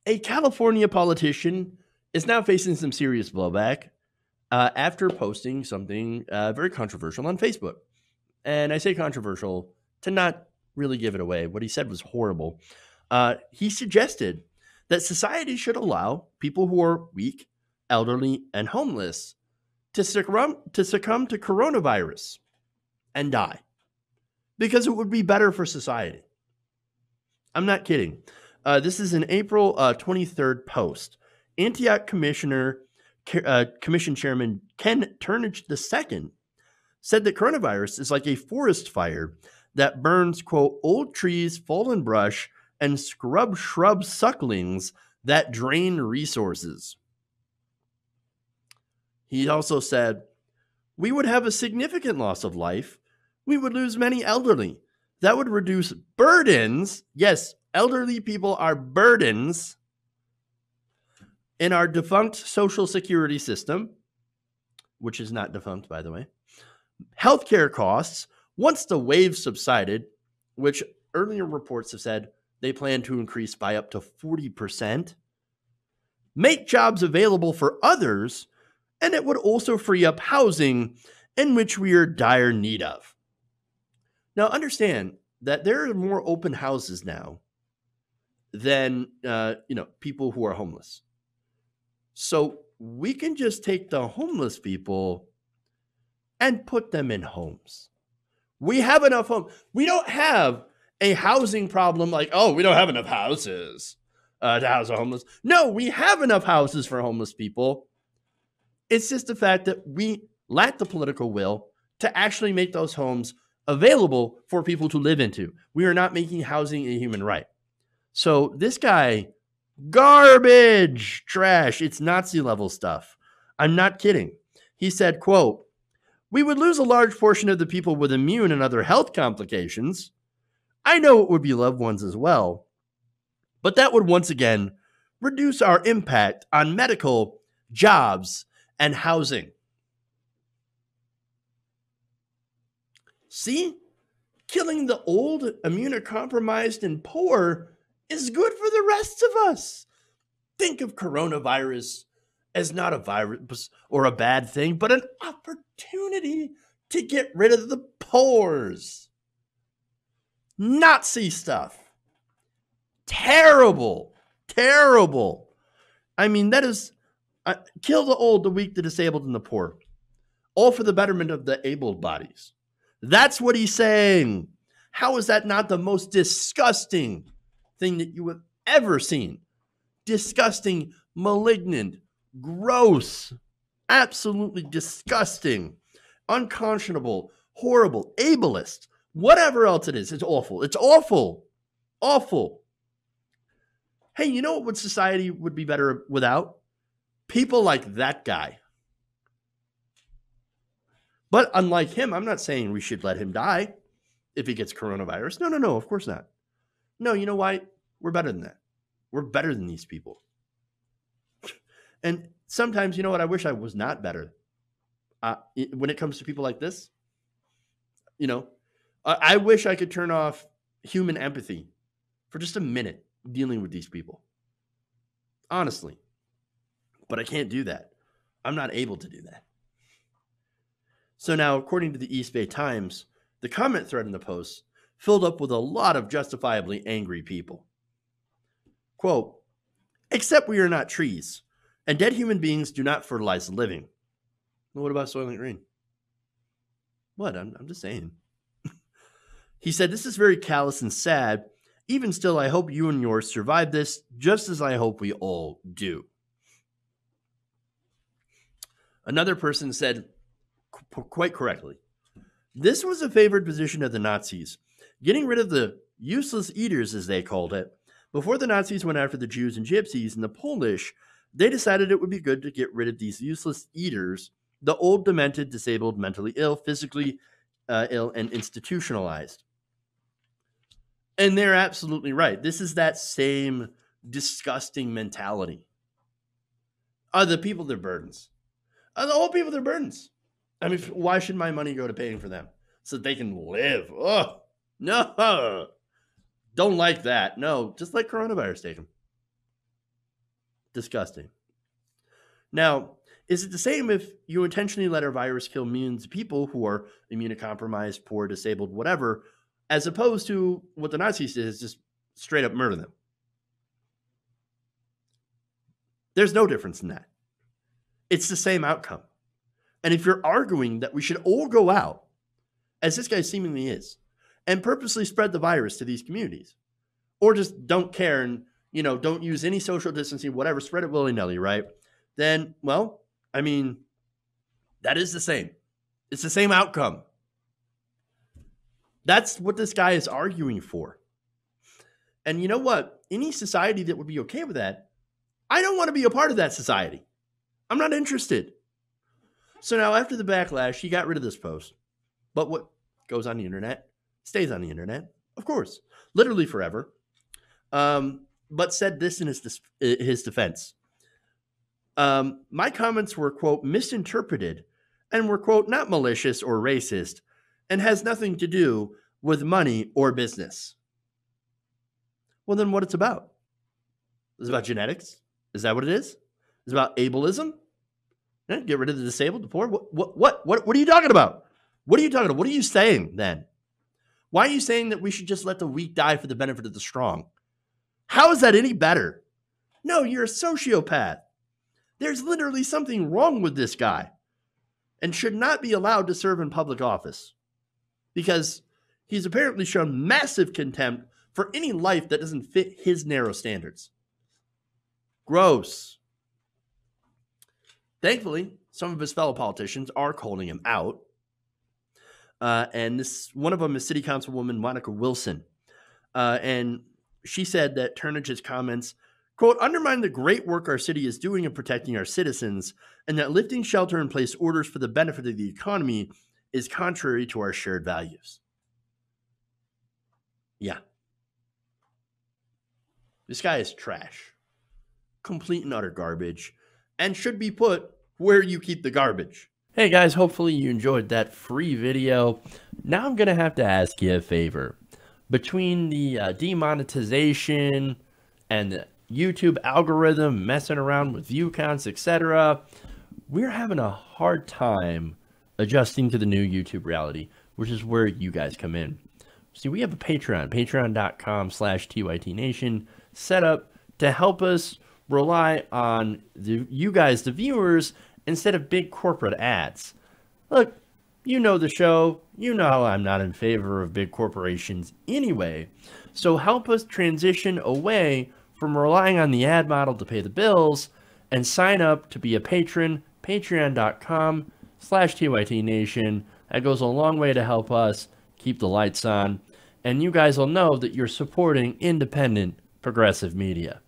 A California politician is now facing some serious blowback after posting something very controversial on Facebook. And I say controversial to not really give it away. What he said was horrible. He suggested that society should allow people who are weak, elderly, and homeless to succumb to coronavirus and die because it would be better for society. I'm not kidding. This is an April 23rd post. Antioch Commission Chairman Ken Turnage II said that coronavirus is like a forest fire that burns, quote, old trees, fallen brush, and scrub shrub sucklings that drain resources. He also said, we would have a significant loss of life. We would lose many elderly. That would reduce burdens. Yes, elderly people are burdens in our defunct social security system, which is not defunct, by the way. Healthcare costs, once the wave subsided, which earlier reports have said they plan to increase by up to 40%, make jobs available for others, and it would also free up housing in which we are dire need of. Now, understand that there are more open houses now than people who are homeless. So we can just take the homeless people and put them in homes. We have enough homes. We don't have a housing problem like, oh, we don't have enough houses to house the homeless. No, we have enough houses for homeless people. It's just the fact that we lack the political will to actually make those homes available for people to live into. We are not making housing a human right. So this guy, garbage, trash. It's Nazi level stuff. I'm not kidding. He said, quote, we would lose a large portion of the people with immune and other health complications. I know it would be loved ones as well, but that would once again reduce our impact on medical, jobs, and housing. See, killing the old, immunocompromised, and poor is good for the rest of us. Think of coronavirus as not a virus or a bad thing, but an opportunity to get rid of the pores. Nazi stuff. Terrible. Terrible. I mean, that is kill the old, the weak, the disabled, and the poor. All for the betterment of the able bodies. That's what he's saying. How is that not the most disgusting thing that you have ever seen? Disgusting, malignant, gross, absolutely disgusting, unconscionable, horrible, ableist, whatever else it is. It's awful. It's awful. Awful. Hey, you know what society would be better without? People like that guy. But unlike him, I'm not saying we should let him die if he gets coronavirus. No, of course not. No, you know why? We're better than that. We're better than these people. And sometimes, you know what? I wish I was not better. When it comes to people like this, I wish I could turn off human empathy for just a minute dealing with these people. Honestly. But I can't do that. I'm not able to do that. So now, according to the East Bay Times, the comment thread in the post filled up with a lot of justifiably angry people. Quote, except we are not trees, and dead human beings do not fertilize the living. Well, what about Soylent Green? What? I'm just saying. He said, this is very callous and sad. Even still, I hope you and yours survive this, just as I hope we all do. Another person said, quite correctly, this was a favored position of the Nazis, getting rid of the useless eaters, as they called it. Before the Nazis went after the Jews and Gypsies and the Polish, they decided it would be good to get rid of these useless eaters, the old, demented, disabled, mentally ill, physically ill, and institutionalized. And they're absolutely right. This is that same disgusting mentality. The people, they're burdens. The old people, they're burdens. I mean, why should my money go to paying for them? So that they can live. Oh, no. Don't like that. No, just let coronavirus take them. Disgusting. Now, is it the same if you intentionally let a virus kill millions of people who are immunocompromised, poor, disabled, whatever, as opposed to what the Nazis did is just straight up murder them? There's no difference in that. It's the same outcome. And if you're arguing that we should all go out, as this guy seemingly is, and purposely spread the virus to these communities, or just don't care and, don't use any social distancing, whatever, spread it willy-nilly, right? Then, well, I mean, that is the same. It's the same outcome. That's what this guy is arguing for. And you know what? Any society that would be okay with that, I don't want to be a part of that society. I'm not interested. So now after the backlash, he got rid of this post. But what goes on the internet stays on the internet, of course, literally forever. But said this in his defense. My comments were, quote, misinterpreted and were, quote, not malicious or racist and has nothing to do with money or business. Well, then what it's about? It's about genetics. Is that what it is? It's about ableism? Yeah, get rid of the disabled, the poor? What are you talking about? What are you talking about? What are you saying then? Why are you saying that we should just let the weak die for the benefit of the strong? How is that any better? No, you're a sociopath. There's literally something wrong with this guy and should not be allowed to serve in public office because he's apparently shown massive contempt for any life that doesn't fit his narrow standards. Gross. Thankfully, some of his fellow politicians are calling him out. And one of them is City Councilwoman Monica Wilson. And she said that Turnage's comments, quote, undermine the great work our city is doing in protecting our citizens, and that lifting shelter-in-place orders for the benefit of the economy is contrary to our shared values. Yeah. This guy is trash. Complete and utter garbage, and should be put where you keep the garbage. Hey guys, hopefully you enjoyed that free video. Now I'm going to have to ask you a favor. Between the demonetization and the YouTube algorithm messing around with view counts, etc., we're having a hard time adjusting to the new YouTube reality, which is where you guys come in. See, we have a Patreon, patreon.com/TYTNation, set up to help us rely on you guys, the viewers, instead of big corporate ads. Look, you know the show. You know how I'm not in favor of big corporations anyway. So help us transition away from relying on the ad model to pay the bills and sign up to be a patron, patreon.com/TYTNation. That goes a long way to help us keep the lights on. And you guys will know that you're supporting independent progressive media.